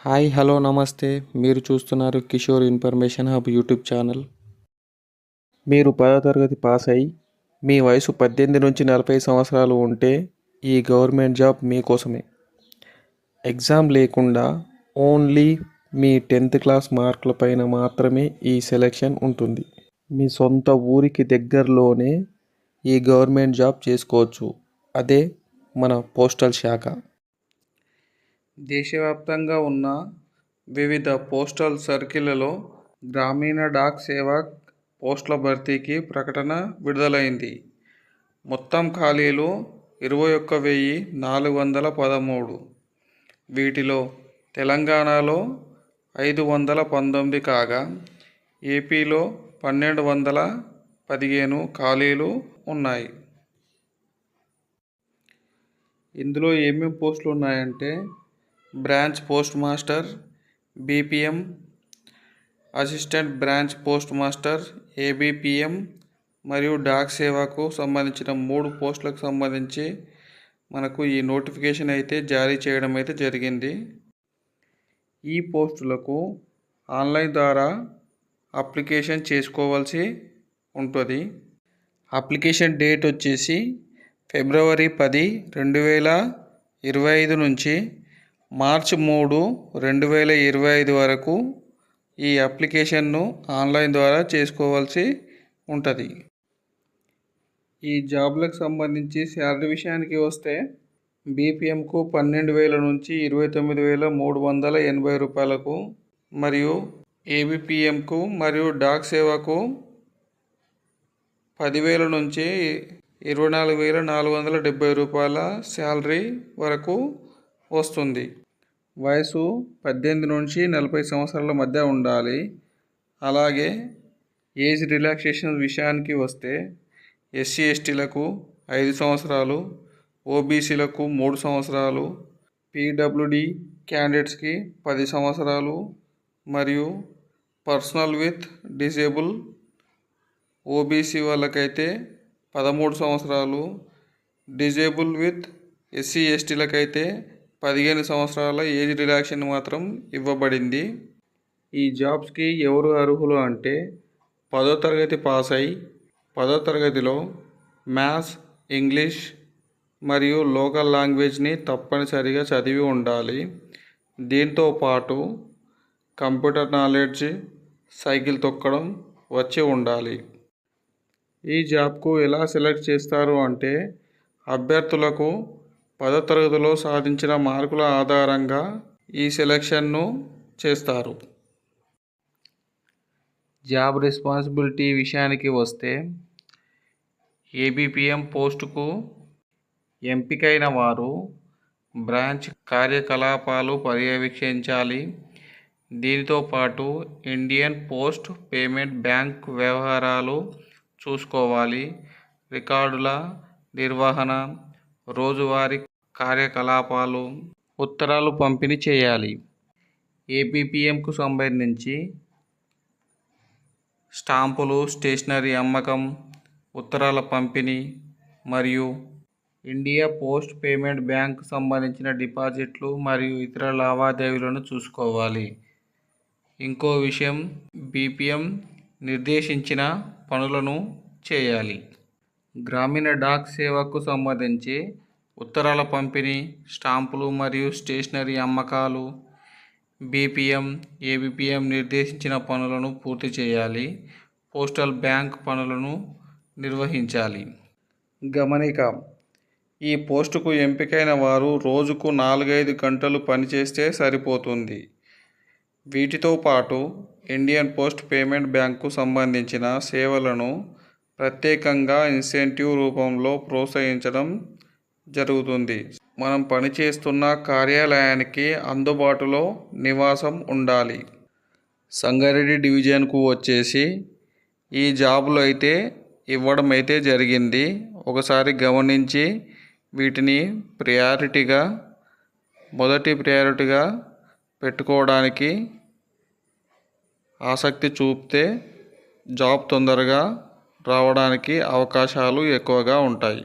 Hi hello నమస్తే. మీరు చూస్తున్నారు Kishore information hub YouTube channel. మీరు 10వ తరగతి పాస్ అయి మీ వయసు 18 నుంచి 40 సంవత్సరాలు ఉంటే ఈ గవర్నమెంట్ జాబ్ మీకోసమే. ఎగ్జామ్ లేకుండా ఓన్లీ మీ 10th క్లాస్ మార్కుల పైన మాత్రమే ఈ సెలెక్షన్ ఉంటుంది. మీ సొంత ఊరికి దగ్గరలోనే ఈ గవర్నమెంట్ జాబ్ చేసుకోవచ్చు. అదే మన పోస్టల్ శాఖ. దేశవ్యాప్తంగా ఉన్న వివిధ పోస్టల్ సర్కిళ్లలో గ్రామీణ డాక్ సేవక్ పోస్టుల భర్తీకి ప్రకటన విడుదలైంది. మొత్తం ఖాళీలు 21,413. వీటిలో తెలంగాణలో 519 కాగా ఏపీలో 1,215 ఖాళీలు ఉన్నాయి. ఇందులో ఏమేమి పోస్టులు ఉన్నాయంటే branch post master, BPM, assistant branch post master, ABPM మరియు డాక్ సేవకు సంబంధించిన 3 పోస్టులకు సంబంధించి మనకు ఈ నోటిఫికేషన్ అయితే జారీ చేయడం అయితే జరిగింది. ఈ పోస్టులకు ఆన్లైన్ ద్వారా అప్లికేషన్ చేసుకోవాల్సి ఉంటుంది. అప్లికేషన్ డేట్ వచ్చేసి ఫిబ్రవరి 10, 2025 నుంచి మార్చి 3, 2025 వరకు ఈ అప్లికేషన్ను ఆన్లైన్ ద్వారా చేసుకోవాల్సి ఉంటుంది. ఈ జాబ్లకు సంబంధించి శాలరీ విషయానికి వస్తే బీపీఎంకు 12,000 నుంచి 29,380 రూపాయలకు మరియు ఏబీపీఎంకు మరియు డాక్ సేవకు 10,000 నుంచి 24,470 రూపాయల శాలరీ వరకు వస్తుంది. వయసు 18 నుంచి 40 సంవత్సరాల మధ్య ఉండాలి. అలాగే ఏజ్ రిలాక్సేషన్ విషయానికి వస్తే ఎస్సీ ఎస్టీలకు 5 సంవత్సరాలు, ఓబీసీలకు 3 సంవత్సరాలు, పీడబ్ల్యూడీ క్యాండిడేట్స్కి 10 సంవత్సరాలు మరియు పర్సనల్ విత్ డిజేబుల్ ఓబీసీ వాళ్ళకైతే 13 సంవత్సరాలు, డిజేబుల్ విత్ ఎస్సీ ఎస్టీలకైతే 15 సంవత్సరాల ఏజ్ రిలాక్సేషన్ మాత్రం ఇవ్వబడింది. ఈ జాబ్స్కి ఎవరు అర్హులు అంటే 10వ తరగతి పాస్ అయి 10వ తరగతిలో మ్యాథ్స్, ఇంగ్లీష్ మరియు లోకల్ లాంగ్వేజ్ని తప్పనిసరిగా చదివి ఉండాలి. దీంతో పాటు కంప్యూటర్ నాలెడ్జ్, సైకిల్ తొక్కడం వచ్చి ఉండాలి. ఈ జాబ్కు ఎలా సెలెక్ట్ చేస్తారు అంటే అభ్యర్థులకు 10వ తరగతిలో సాధించిన మార్కుల ఆధారంగా ఈ సెలెక్షన్ను చేస్తారు. జాబ్ రెస్పాన్సిబిలిటీ విషయానికి వస్తే ఏబీపీఎం పోస్టుకు ఎంపికైన వారు బ్రాంచ్ కార్యకలాపాలు పర్యవేక్షించాలి. దీనితో పాటు ఇండియన్ పోస్ట్ పేమెంట్ బ్యాంక్ వ్యవహారాలు చూసుకోవాలి. రికార్డుల నిర్వహణ, రోజువారీ కార్యకలాపాలు, ఉత్తరాలు పంపిణీ చేయాలి. ఏబీపీఎంకు సంబంధించి స్టాంపులు, స్టేషనరీ అమ్మకం, ఉత్తరాల పంపిణీ మరియు ఇండియా పోస్ట్ పేమెంట్ బ్యాంక్ సంబంధించిన డిపాజిట్లు మరియు ఇతర లావాదేవీలను చూసుకోవాలి. ఇంకో విషయం, బీపీఎం నిర్దేశించిన పనులను చేయాలి. గ్రామీణ డాక్ సేవకు సంబంధించి ఉత్తరాల పంపిణీ, స్టాంపులు మరియు స్టేషనరీ అమ్మకాలు బీపీఎం, ఏబీపీఎం నిర్దేశించిన పనులను పూర్తి చేయాలి. పోస్టల్ బ్యాంక్ పనులను నిర్వహించాలి. గమనిక: ఈ పోస్టుకు ఎంపికైన వారు రోజుకు 4-5 గంటలు పనిచేస్తే సరిపోతుంది. వీటితో పాటు ఇండియన్ పోస్ట్ పేమెంట్ బ్యాంకు సంబంధించిన సేవలను ప్రత్యేకంగా ఇన్సెంటివ్ రూపంలో ప్రోత్సహించడం జరుగుతుంది. మనం పనిచేస్తున్న కార్యాలయానికి అందుబాటులో నివాసం ఉండాలి. సంగారెడ్డి డివిజన్కు వచ్చేసి ఈ జాబులు అయితే ఇవ్వడం అయితే జరిగింది. ఒకసారి గమనించి వీటిని మొదటి ప్రయారిటీగా పెట్టుకోవడానికి ఆసక్తి చూపితే జాబ్ తొందరగా రావడానికి అవకాశాలు ఎక్కువగా ఉంటాయి.